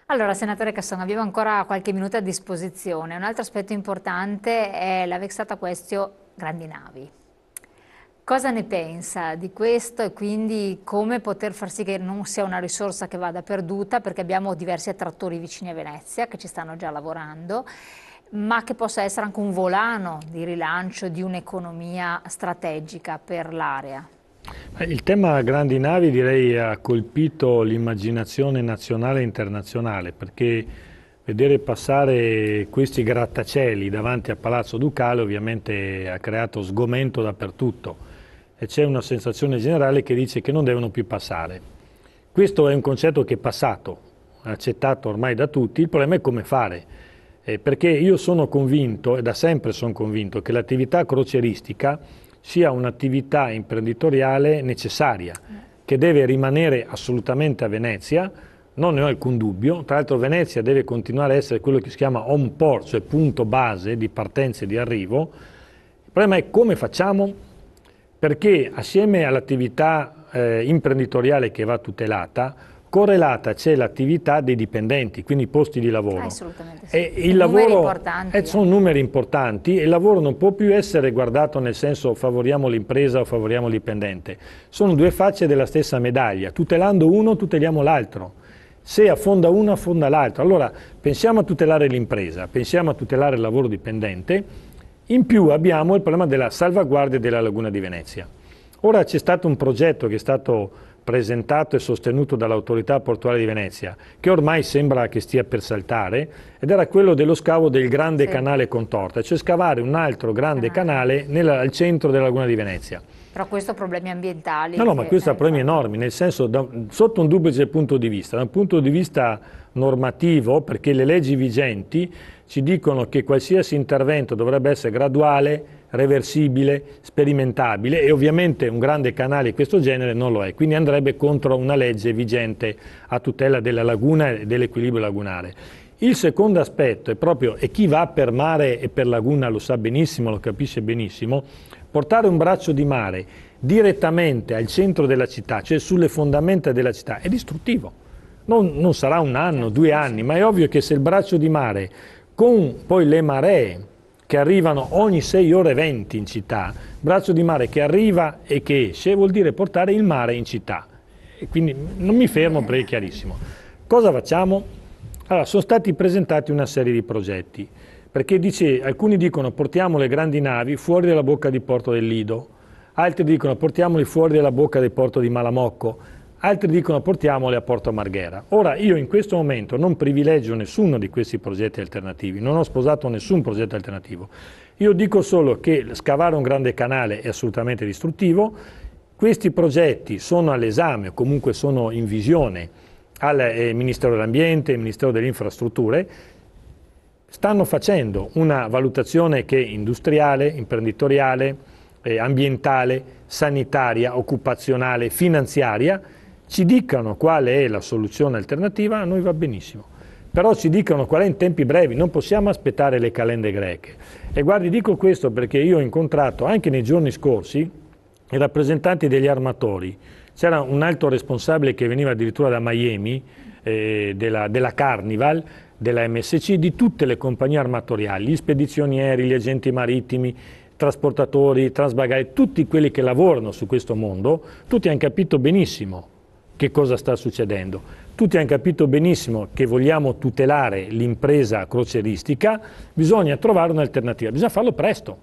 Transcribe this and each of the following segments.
Allora, senatore Casson, abbiamo ancora qualche minuto a disposizione. Un altro aspetto importante è la vexata questione grandi navi. Cosa ne pensa di questo e quindi come poter far sì che non sia una risorsa che vada perduta, perché abbiamo diversi attrattori vicini a Venezia che ci stanno già lavorando, ma che possa essere anche un volano di rilancio di un'economia strategica per l'area? Il tema grandi navi direi ha colpito l'immaginazione nazionale e internazionale, perché vedere passare questi grattacieli davanti a Palazzo Ducale ovviamente ha creato sgomento dappertutto e c'è una sensazione generale che dice che non devono più passare. Questo è un concetto che è passato, accettato ormai da tutti, il problema è come fare, perché io sono convinto, e da sempre sono convinto, che l'attività crocieristica sia un'attività imprenditoriale necessaria, che deve rimanere assolutamente a Venezia, non ne ho alcun dubbio. Tra l'altro Venezia deve continuare a essere quello che si chiama home port, cioè punto base di partenza e di arrivo. Il problema è come facciamo, perché assieme all'attività imprenditoriale che va tutelata, correlata c'è l'attività dei dipendenti, quindi i posti di lavoro. Assolutamente sì. E il lavoro, numeri importanti. sono numeri importanti e il lavoro non può più essere guardato nel senso favoriamo l'impresa o favoriamo il dipendente. Sono due facce della stessa medaglia, tutelando uno tuteliamo l'altro. Se affonda uno affonda l'altro. Allora pensiamo a tutelare l'impresa, pensiamo a tutelare il lavoro dipendente, in più abbiamo il problema della salvaguardia della laguna di Venezia. Ora c'è stato un progetto che è stato presentato e sostenuto dall'autorità portuale di Venezia, che ormai sembra che stia per saltare, ed era quello dello scavo del grande canale Contorta, cioè scavare un altro grande canale al centro della laguna di Venezia. Però questo ha problemi ambientali. No, ma questo ha problemi enormi, nel senso, sotto un duplice punto di vista. Da un punto di vista normativo, perché le leggi vigenti ci dicono che qualsiasi intervento dovrebbe essere graduale, reversibile, sperimentabile e ovviamente un grande canale di questo genere non lo è, quindi andrebbe contro una legge vigente a tutela della laguna e dell'equilibrio lagunare. Il secondo aspetto è proprio, e chi va per mare e per laguna lo sa benissimo, lo capisce benissimo, portare un braccio di mare direttamente al centro della città, cioè sulle fondamenta della città, è distruttivo. Non sarà un anno, 2 anni, ma è ovvio che se il braccio di mare con poi le maree che arrivano ogni 6 ore e 20 in città, braccio di mare che arriva e che esce, vuol dire portare il mare in città. E quindi non mi fermo perché è chiarissimo. Cosa facciamo? Allora, sono stati presentati una serie di progetti, perché alcuni dicono portiamo le grandi navi fuori dalla bocca di porto del Lido, altri dicono portiamoli fuori dalla bocca del porto di Malamocco, altri dicono portiamole a Porto Marghera. Ora io in questo momento non privilegio nessuno di questi progetti alternativi, non ho sposato nessun progetto alternativo. Io dico solo che scavare un grande canale è assolutamente distruttivo, questi progetti sono all'esame o comunque sono in visione al Ministero dell'Ambiente, al Ministero delle Infrastrutture, stanno facendo una valutazione che è industriale, imprenditoriale, ambientale, sanitaria, occupazionale, finanziaria, ci dicano qual è la soluzione alternativa, a noi va benissimo. Però ci dicano qual è in tempi brevi, non possiamo aspettare le calende greche. E guardi, dico questo perché io ho incontrato anche nei giorni scorsi i rappresentanti degli armatori. C'era un alto responsabile che veniva addirittura da Miami, della Carnival, della MSC, di tutte le compagnie armatoriali, gli spedizionieri, gli agenti marittimi, trasportatori, transbagagli, tutti quelli che lavorano su questo mondo, tutti hanno capito benissimo che cosa sta succedendo. Tutti hanno capito benissimo che vogliamo tutelare l'impresa crocieristica, bisogna trovare un'alternativa, bisogna farlo presto,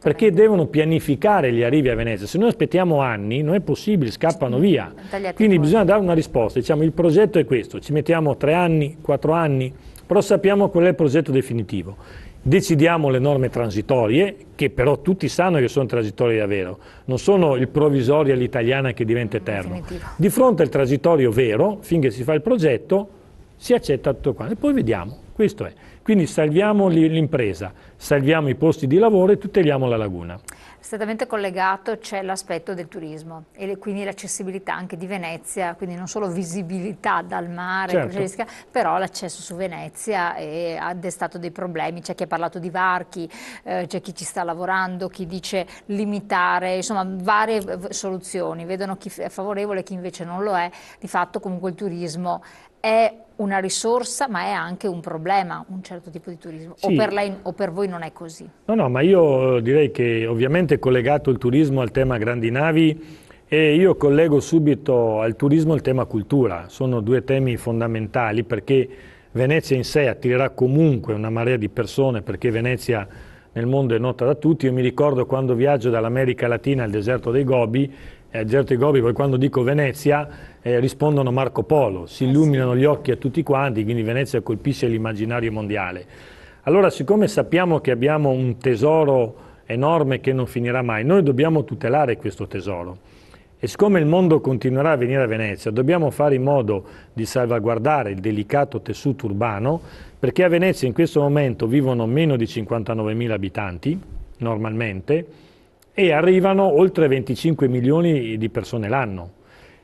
perché devono pianificare gli arrivi a Venezia. Se noi aspettiamo anni non è possibile, scappano via. Quindi bisogna dare una risposta, diciamo il progetto è questo, ci mettiamo 3 anni, 4 anni, però sappiamo qual è il progetto definitivo. Decidiamo le norme transitorie, che però tutti sanno che sono transitorie davvero, non sono il provvisorio all'italiana che diventa eterno. Definitivo. Di fronte al transitorio vero, finché si fa il progetto, si accetta tutto quanto e poi vediamo, questo è. Quindi salviamo l'impresa, salviamo i posti di lavoro e tuteliamo la laguna. Strettamente collegato c'è l'aspetto del turismo e quindi l'accessibilità anche di Venezia, quindi non solo visibilità dal mare, certo, però l'accesso su Venezia ha destato dei problemi, c'è chi ha parlato di varchi, c'è chi ci sta lavorando, chi dice limitare, insomma varie soluzioni, vedono chi è favorevole e chi invece non lo è. Di fatto comunque il turismo è una risorsa ma è anche un problema, un certo tipo di turismo, sì. O per lei o per voi non è così? No, ma io direi che ovviamente è collegato il turismo al tema grandi navi e io collego subito al turismo il tema cultura, sono due temi fondamentali perché Venezia in sé attirerà comunque una marea di persone perché Venezia nel mondo è nota da tutti. Io mi ricordo quando viaggio dall'America Latina al deserto dei Gobi, poi quando dico Venezia rispondono Marco Polo, si illuminano gli occhi a tutti quanti, quindi Venezia colpisce l'immaginario mondiale. Allora, siccome sappiamo che abbiamo un tesoro enorme che non finirà mai, noi dobbiamo tutelare questo tesoro. E siccome il mondo continuerà a venire a Venezia, dobbiamo fare in modo di salvaguardare il delicato tessuto urbano, perché a Venezia in questo momento vivono meno di 59.000 abitanti, normalmente, e arrivano oltre 25 milioni di persone l'anno,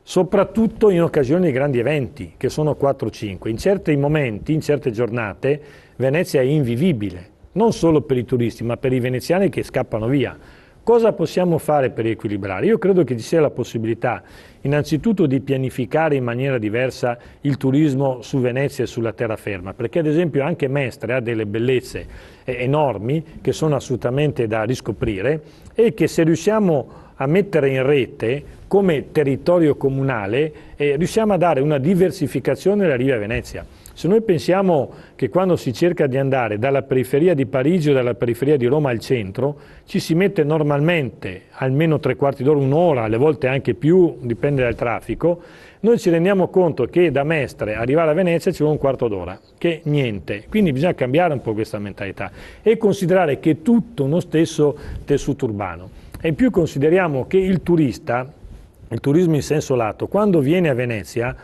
soprattutto in occasione di grandi eventi, che sono 4-5. In certi momenti, in certe giornate, Venezia è invivibile, non solo per i turisti, ma per i veneziani che scappano via. Cosa possiamo fare per riequilibrare? Io credo che ci sia la possibilità innanzitutto di pianificare in maniera diversa il turismo su Venezia e sulla terraferma, perché ad esempio anche Mestre ha delle bellezze enormi che sono assolutamente da riscoprire e che se riusciamo a mettere in rete come territorio comunale riusciamo a dare una diversificazione alla riva Venezia. Se noi pensiamo che quando si cerca di andare dalla periferia di Parigi o dalla periferia di Roma al centro, ci si mette normalmente almeno 3/4 d'ora, un'ora, alle volte anche più, dipende dal traffico, noi ci rendiamo conto che da Mestre arrivare a Venezia ci vuole 1/4 d'ora, che niente. Quindi bisogna cambiare un po' questa mentalità e considerare che è tutto uno stesso tessuto urbano. E in più consideriamo che il turista, il turismo in senso lato, quando viene a Venezia,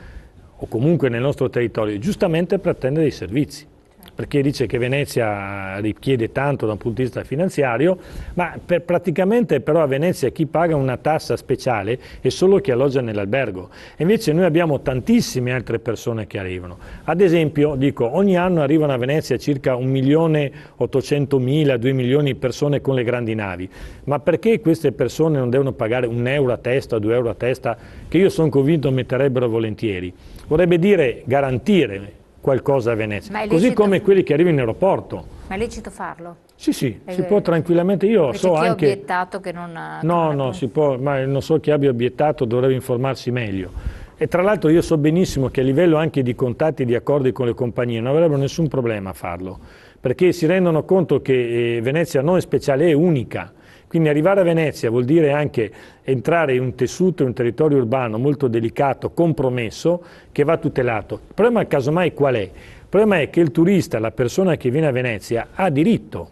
o comunque nel nostro territorio, giustamente pretende dei servizi, perché dice che Venezia richiede tanto da un punto di vista finanziario, ma praticamente però a Venezia chi paga una tassa speciale è solo chi alloggia nell'albergo, e invece noi abbiamo tantissime altre persone che arrivano. Ad esempio, dico, ogni anno arrivano a Venezia circa 1.800.000, 2 milioni di persone con le grandi navi, ma perché queste persone non devono pagare 1 euro a testa, 2 euro a testa, che io sono convinto metterebbero volentieri? Vorrebbe dire garantire qualcosa a Venezia, così come quelli che arrivano in aeroporto. Ma è lecito farlo? Sì, si può tranquillamente. Io so chi anche... ha obiettato che non... No, si può, ma non so chi abbia obiettato, dovrebbe informarsi meglio. E tra l'altro io so benissimo che a livello anche di contatti e di accordi con le compagnie non avrebbero nessun problema a farlo, perché si rendono conto che Venezia non è speciale, è unica. Quindi arrivare a Venezia vuol dire anche entrare in un tessuto, in un territorio urbano molto delicato, compromesso, che va tutelato. Il problema casomai qual è? Il problema è che il turista, la persona che viene a Venezia, ha diritto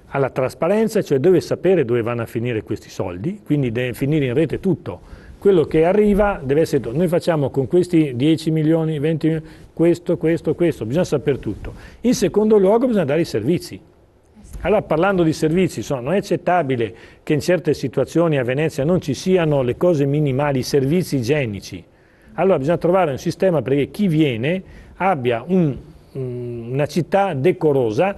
alla trasparenza, cioè deve sapere dove vanno a finire questi soldi, quindi deve finire in rete tutto. Quello che arriva deve essere... Noi facciamo con questi 10 milioni, 20 milioni, questo, bisogna sapere tutto. In secondo luogo bisogna dare i servizi. Allora, parlando di servizi, non è accettabile che in certe situazioni a Venezia non ci siano le cose minimali, i servizi igienici. Allora bisogna trovare un sistema perché chi viene abbia una città decorosa,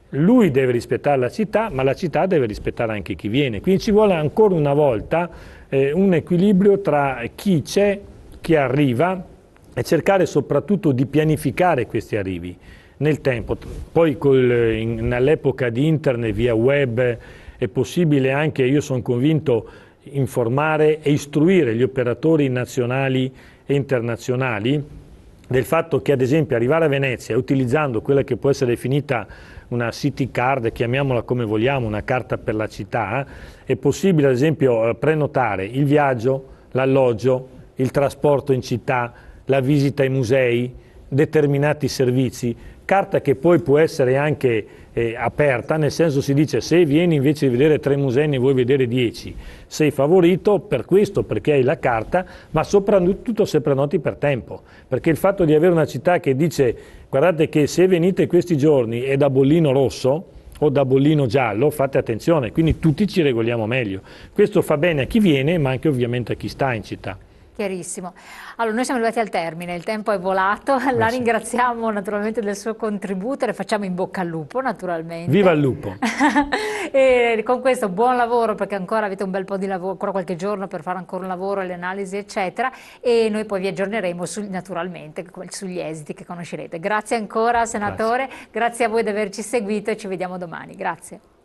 lui deve rispettare la città, ma la città deve rispettare anche chi viene. Quindi ci vuole ancora una volta un equilibrio tra chi c'è, chi arriva e cercare soprattutto di pianificare questi arrivi nel tempo. Poi nell'epoca di internet, via web, è possibile anche, io sono convinto, informare e istruire gli operatori nazionali e internazionali del fatto che ad esempio arrivare a Venezia utilizzando quella che può essere definita una city card, chiamiamola come vogliamo, una carta per la città, è possibile ad esempio prenotare il viaggio, l'alloggio, il trasporto in città, la visita ai musei, determinati servizi, carta che poi può essere anche aperta, nel senso si dice se vieni invece di vedere 3 musei ne vuoi vedere 10, sei favorito per questo, perché hai la carta, ma soprattutto se prenoti per tempo, perché il fatto di avere una città che dice guardate che se venite questi giorni è da bollino rosso o da bollino giallo, fate attenzione, quindi tutti ci regoliamo meglio. Questo fa bene a chi viene, ma anche ovviamente a chi sta in città. Chiarissimo. Allora, noi siamo arrivati al termine, il tempo è volato, la Sì. ringraziamo naturalmente del suo contributo, le facciamo in bocca al lupo naturalmente. Viva il lupo! E con questo buon lavoro, perché ancora avete un bel po' di lavoro, ancora qualche giorno per fare ancora un lavoro, le analisi eccetera, e noi poi vi aggiorneremo naturalmente sugli esiti che conoscerete. Grazie ancora senatore, grazie a voi di averci seguito e ci vediamo domani. Grazie.